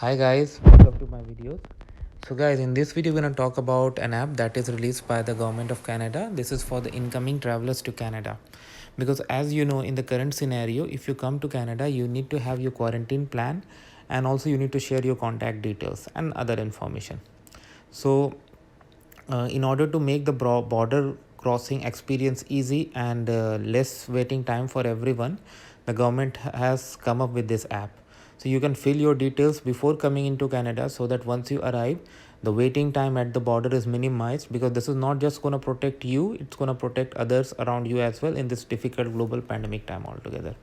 Hi guys, welcome to my videos. So guys, in this video we're going to talk about an app that is released by the government of Canada. This is for the incoming travelers to Canada. Because as you know, in the current scenario, if you come to Canada, you need to have your quarantine plan, and also you need to share your contact details and other information. So in order to make the border crossing experience easy and less waiting time for everyone, the government has come up with this app. So you can fill your details before coming into Canada, so that once you arrive, the waiting time at the border is minimized, because this is not just going to protect you, it's going to protect others around you as well in this difficult global pandemic time altogether.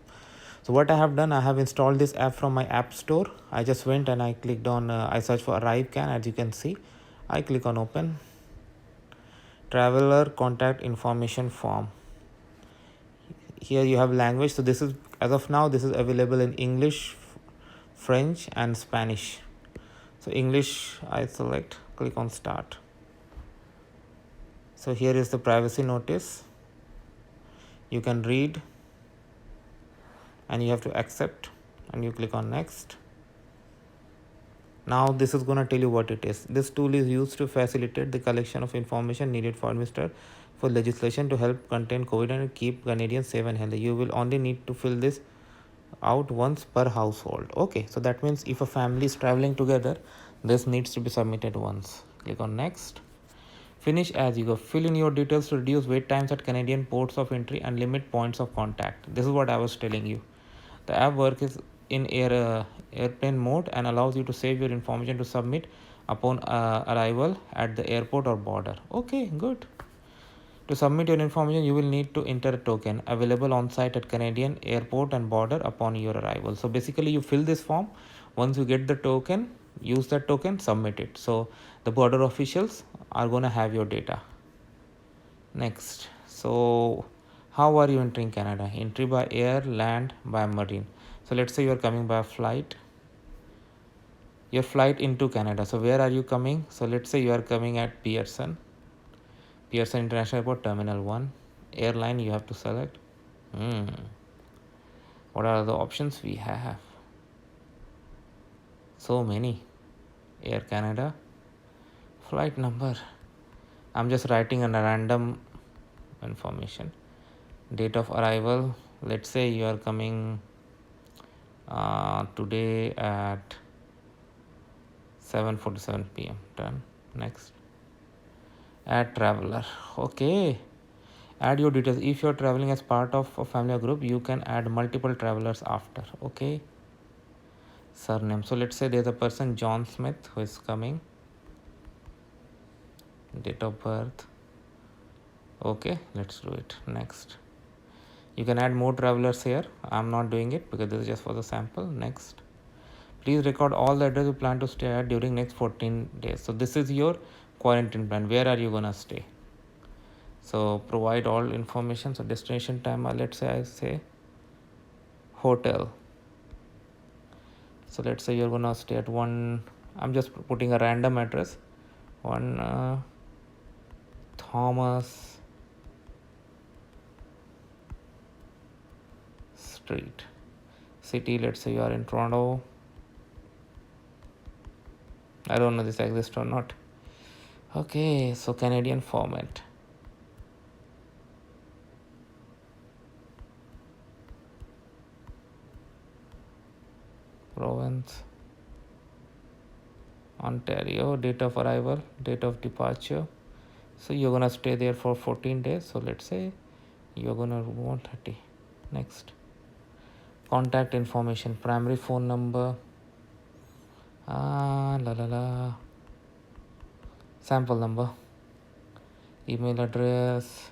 So what I have done, I have installed this app from my app store. I just went and I clicked on I searched for ArriveCAN. As you can see, I click on open. Traveler contact information form. Here you have language. So this is, as of now, this is available in English, French and Spanish. So English I select, click on start. So here is the privacy notice. You can read and you have to accept, and you click on next. Now this is going to tell you what it is. This tool is used to facilitate the collection of information needed for administer for legislation to help contain COVID and keep Canadians safe and healthy. You will only need to fill this out once per household. Okay, so that means if a family is traveling together, this needs to be submitted once. Click on next. Finish as you go. Fill in your details to reduce wait times at Canadian ports of entry and limit points of contact. This is what I was telling you. The app works in airplane mode and allows you to save your information to submit upon arrival at the airport or border. Okay, good. To submit your information, you will need to enter a token available on site at Canadian airport and border upon your arrival. So basically, you fill this form. Once you get the token, use that token, submit it. So the border officials are going to have your data. Next. So how are you entering Canada? Entry by air, land, by marine. So let's say you are coming by flight. Your flight into Canada. So where are you coming? So let's say you are coming at Pearson International Airport, Terminal 1. Airline you have to select. What are the options we have? So many. Air Canada. Flight number. I'm just writing a random information. Date of arrival. Let's say you are coming today at 7:47 p.m. Done. Next. Add traveler. Okay. Add your details. If you're traveling as part of a family or group, you can add multiple travelers after. Okay. Surname. So let's say there's a person, John Smith, who is coming. Date of birth. Okay, let's do it. Next. You can add more travelers here. I'm not doing it because this is just for the sample. Next. Please record all the address you plan to stay at during next 14 days. So this is your quarantine plan. Where are you gonna stay? So provide all information. So destination time, let's say I say hotel. So let's say you're gonna stay at one, I'm just putting a random address, one Thomas Street. City, let's say you are in Toronto. I don't know this exists or not. Okay, so Canadian format. Province. Ontario. Date of arrival, date of departure. So you're gonna stay there for 14 days. So let's say you're gonna 130. Next. Contact information, primary phone number. Sample number. Email address.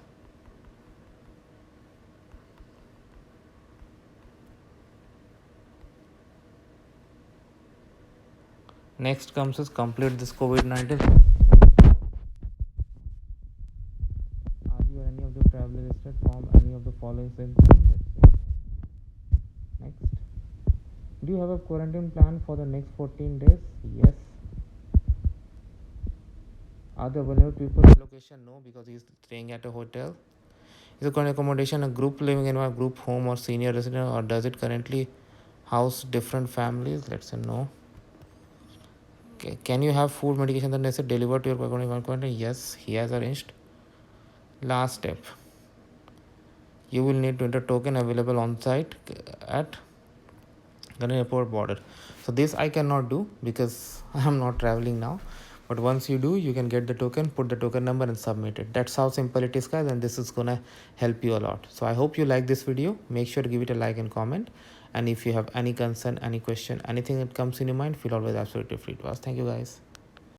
Next comes is complete this COVID-19. Are you or any of the traveler listed from any of the following symptoms? Next. Do you have a quarantine plan for the next 14 days? Yes. Are there vulnerable people in location? No, because he's staying at a hotel. Is the current accommodation a group living in a group home or senior resident, or does it currently house different families? Let's say no. Can you have food medication that necessary delivered to your quarantine? Yes, he has arranged. Last step, you will need to enter token available on site at the airport border. So this I cannot do because I am not traveling now, but once you do, you can get the token, put the token number and submit it. That's how simple it is, guys, and this is gonna help you a lot. So I hope you like this video. Make sure to give it a like and comment, and if you have any concern, any question, anything that comes in your mind, feel always absolutely free to ask. Thank you, guys.